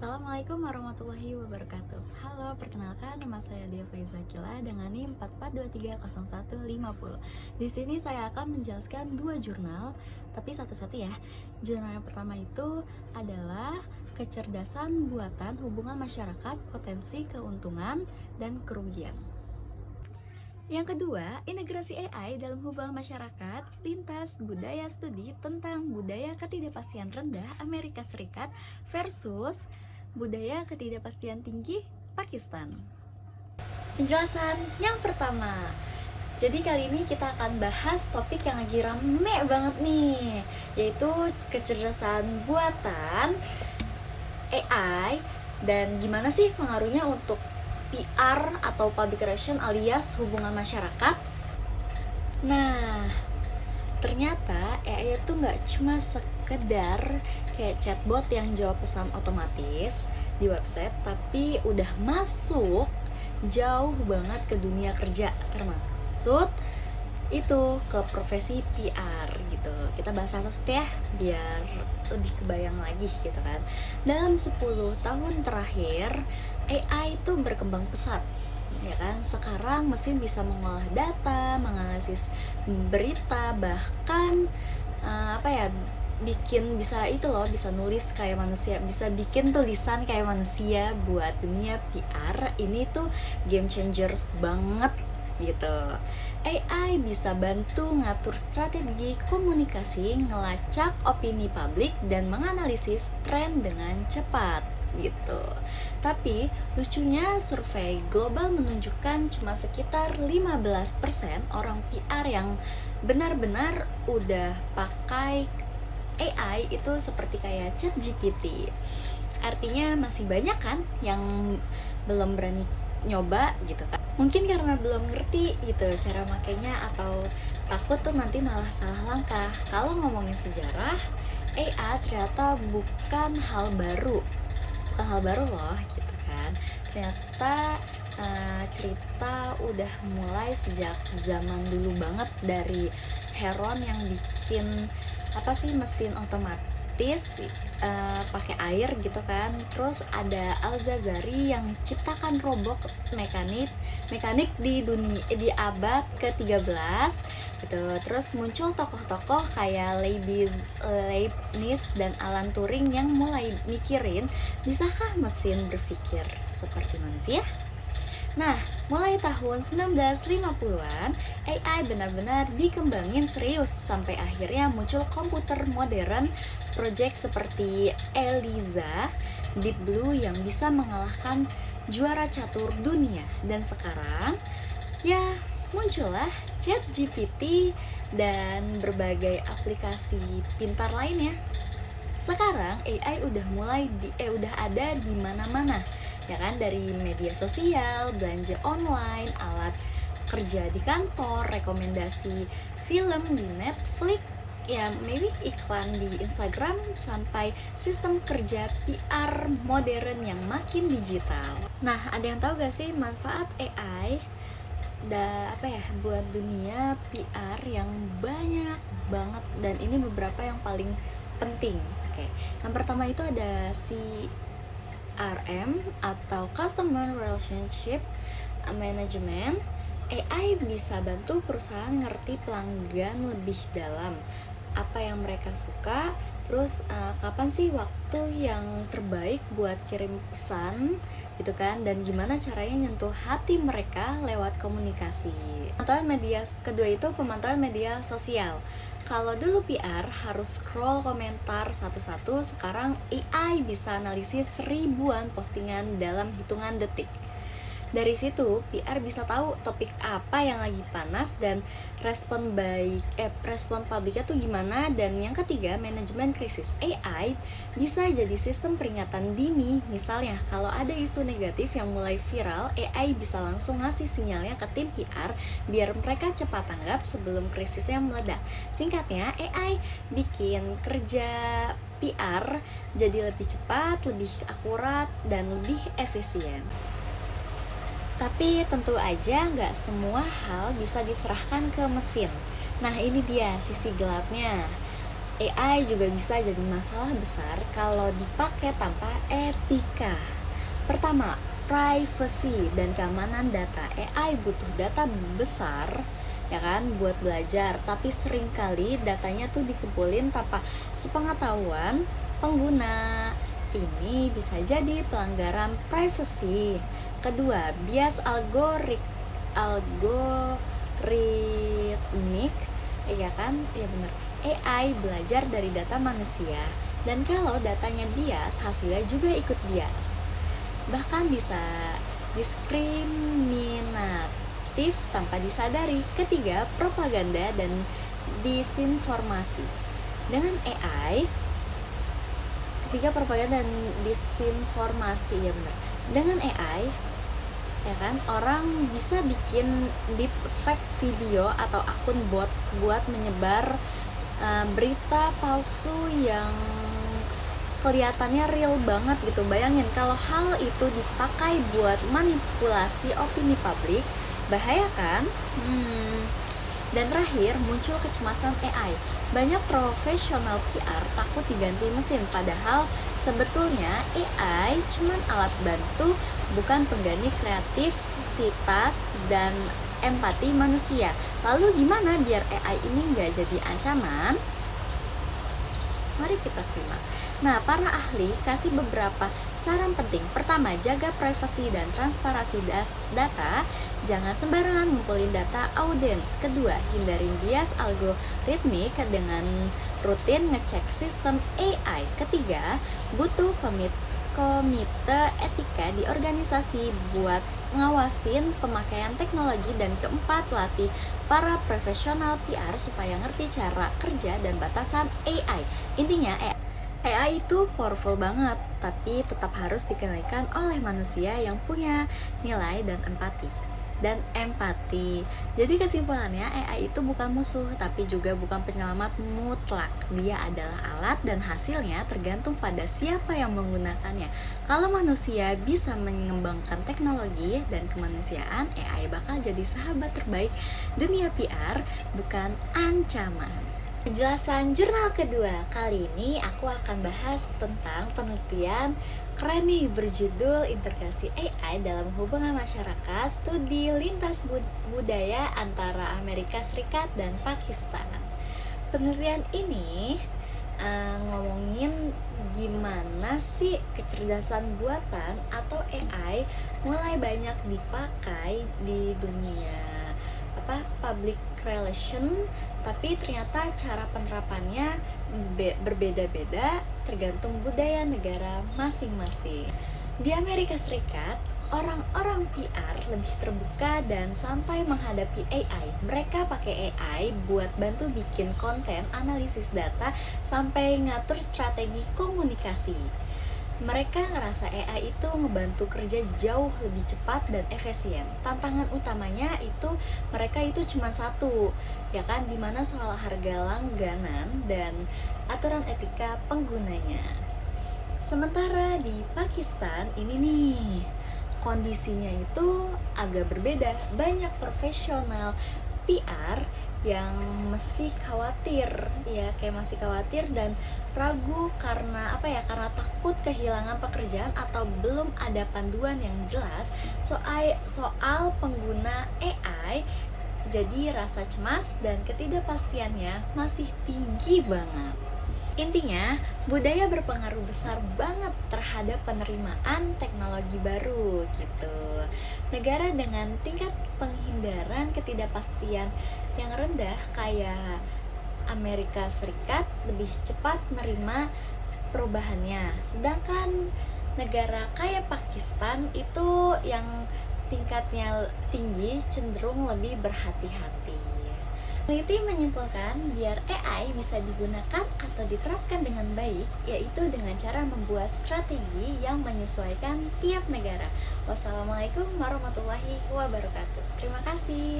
Assalamualaikum warahmatullahi wabarakatuh. Halo, perkenalkan nama saya Dia Faizakila dengan NIM 44230150. Di sini saya akan menjelaskan dua jurnal, tapi satu-satu ya. Jurnal yang pertama itu adalah kecerdasan buatan hubungan masyarakat, potensi keuntungan dan kerugian. Yang kedua, integrasi AI dalam hubungan masyarakat, lintas budaya studi tentang budaya ketidakpastian rendah Amerika Serikat versus budaya ketidakpastian tinggi Pakistan. Penjelasan yang pertama. Jadi kali ini kita akan bahas topik yang lagi rame banget nih, yaitu kecerdasan buatan AI dan gimana sih pengaruhnya untuk PR atau public relation alias hubungan masyarakat. Nah, ternyata AI itu nggak cuma sekedar kayak chatbot yang jawab pesan otomatis di website, tapi udah masuk jauh banget ke dunia kerja, termasuk itu ke profesi PR gitu. Kita bahas satu ya biar lebih kebayang lagi gitu kan. Dalam 10 tahun terakhir AI itu berkembang pesat ya kan. Sekarang mesin bisa mengolah data, menganalisis berita, bahkan bikin bisa itu loh, bisa nulis kayak manusia, bisa bikin tulisan kayak manusia. Buat dunia PR ini tuh game changers banget gitu. AI bisa bantu ngatur strategi komunikasi, ngelacak opini publik, dan menganalisis tren dengan cepat gitu. Tapi lucunya survei global menunjukkan cuma sekitar 15% orang PR yang benar-benar udah pakai AI itu seperti kayak ChatGPT. Artinya masih banyak kan yang belum berani nyoba gitu kan. Mungkin karena belum ngerti gitu cara makainya, atau takut tuh nanti malah salah langkah. Kalau ngomongin sejarah, AI ternyata bukan hal baru loh gitu kan. Ternyata cerita udah mulai sejak zaman dulu banget, dari Heron yang bikin mesin otomatis pakai air gitu kan. Terus ada Al-Jazari yang ciptakan robot mekanik di abad ke-13 gitu. Terus muncul tokoh-tokoh kayak Leibniz dan Alan Turing yang mulai mikirin, bisakah mesin berpikir seperti manusia? Nah, mulai tahun 1950-an, AI benar-benar dikembangin serius sampai akhirnya muncul komputer modern, project seperti ELIZA, Deep Blue yang bisa mengalahkan juara catur dunia. Dan sekarang, ya muncullah ChatGPT dan berbagai aplikasi pintar lainnya. Sekarang AI udah ada di mana-mana. Ya kan, dari media sosial, belanja online, alat kerja di kantor, rekomendasi film di Netflix, ya maybe iklan di Instagram, sampai sistem kerja PR modern yang makin digital. Nah, ada yang tahu gak sih manfaat AI buat dunia PR yang banyak banget, dan ini beberapa yang paling penting. Oke. Yang pertama itu ada CRM atau Customer Relationship Management. AI bisa bantu perusahaan ngerti pelanggan lebih dalam, apa yang mereka suka, terus kapan sih waktu yang terbaik buat kirim pesan gitu kan, dan gimana caranya nyentuh hati mereka lewat komunikasi. Kedua itu pemantauan media sosial. Kalau dulu PR harus scroll komentar satu-satu, sekarang AI bisa analisis ribuan postingan dalam hitungan detik. Dari situ PR bisa tahu topik apa yang lagi panas dan respon publiknya tuh gimana. Dan yang ketiga, manajemen krisis. AI bisa jadi sistem peringatan dini. Misalnya kalau ada isu negatif yang mulai viral, AI bisa langsung ngasih sinyalnya ke tim PR biar mereka cepat tanggap sebelum krisisnya meledak. Singkatnya, AI bikin kerja PR jadi lebih cepat, lebih akurat, dan lebih efisien. Tapi tentu aja nggak semua hal bisa diserahkan ke mesin. Nah, ini dia sisi gelapnya. AI juga bisa jadi masalah besar kalau dipakai tanpa etika. Pertama, privacy dan keamanan data. AI butuh data besar ya kan buat belajar, tapi seringkali datanya tuh dikumpulin tanpa sepengetahuan pengguna. Ini bisa jadi pelanggaran privacy. Kedua, bias algoritmik, ya kan? Ya benar. AI belajar dari data manusia, dan kalau datanya bias, hasilnya juga ikut bias. Bahkan bisa diskriminatif tanpa disadari. Ketiga, propaganda dan disinformasi. Dengan AI, propaganda dan disinformasi, ya benar. Dengan AI, ya kan, orang bisa bikin deep fake video atau akun bot buat menyebar berita palsu yang kelihatannya real banget gitu. Bayangin kalau hal itu dipakai buat manipulasi opini publik, bahaya kan? Dan terakhir, muncul kecemasan AI. Banyak profesional PR takut diganti mesin, padahal sebetulnya AI cuman alat bantu, bukan pengganti kreativitas dan empati manusia. Lalu gimana biar AI ini nggak jadi ancaman? Mari kita simak. Nah, para ahli kasih beberapa saran penting. Pertama, jaga privasi dan transparansi data. Jangan sembarangan ngumpulin data audiens. Kedua, hindarin bias algoritmik dengan rutin ngecek sistem AI. Ketiga, butuh komite etika di organisasi buat ngawasin pemakaian teknologi. Dan keempat, latih para profesional PR supaya ngerti cara kerja dan batasan AI. Intinya, AI itu powerful banget, tapi tetap harus dikendalikan oleh manusia yang punya nilai dan empati. Jadi kesimpulannya, AI itu bukan musuh, tapi juga bukan penyelamat mutlak. Dia adalah alat dan hasilnya tergantung pada siapa yang menggunakannya. Kalau manusia bisa mengembangkan teknologi dan kemanusiaan, AI bakal jadi sahabat terbaik dunia PR, bukan ancaman. Penjelasan jurnal kedua. Kali ini aku akan bahas tentang penelitian keren nih berjudul Integrasi AI dalam Hubungan Masyarakat, Studi Lintas Budaya antara Amerika Serikat dan Pakistan. Penelitian ini ngomongin gimana sih kecerdasan buatan atau AI mulai banyak dipakai di dunia public relation, tapi ternyata cara penerapannya berbeda-beda tergantung budaya negara masing-masing. Di Amerika Serikat, orang-orang PR lebih terbuka dan santai menghadapi AI. Mereka pakai AI buat bantu bikin konten, analisis data, sampai ngatur strategi komunikasi. Mereka ngerasa AI itu ngebantu kerja jauh lebih cepat dan efisien. Tantangan utamanya itu mereka itu cuma satu, ya kan, dimana soal harga langganan dan aturan etika penggunanya. Sementara di Pakistan ini nih, kondisinya itu agak berbeda. Banyak profesional PR yang masih khawatir dan ragu karena karena takut kehilangan pekerjaan atau belum ada panduan yang jelas soal pengguna AI. Jadi rasa cemas dan ketidakpastiannya masih tinggi banget. Intinya, budaya berpengaruh besar banget terhadap penerimaan teknologi baru gitu. Negara dengan tingkat penghindaran ketidakpastian yang rendah kayak Amerika Serikat lebih cepat menerima perubahannya. Sedangkan negara kayak Pakistan itu yang tingkatnya tinggi cenderung lebih berhati-hati. Peneliti menyimpulkan biar AI bisa digunakan atau diterapkan dengan baik, yaitu dengan cara membuat strategi yang menyesuaikan tiap negara. Wassalamualaikum warahmatullahi wabarakatuh. Terima kasih.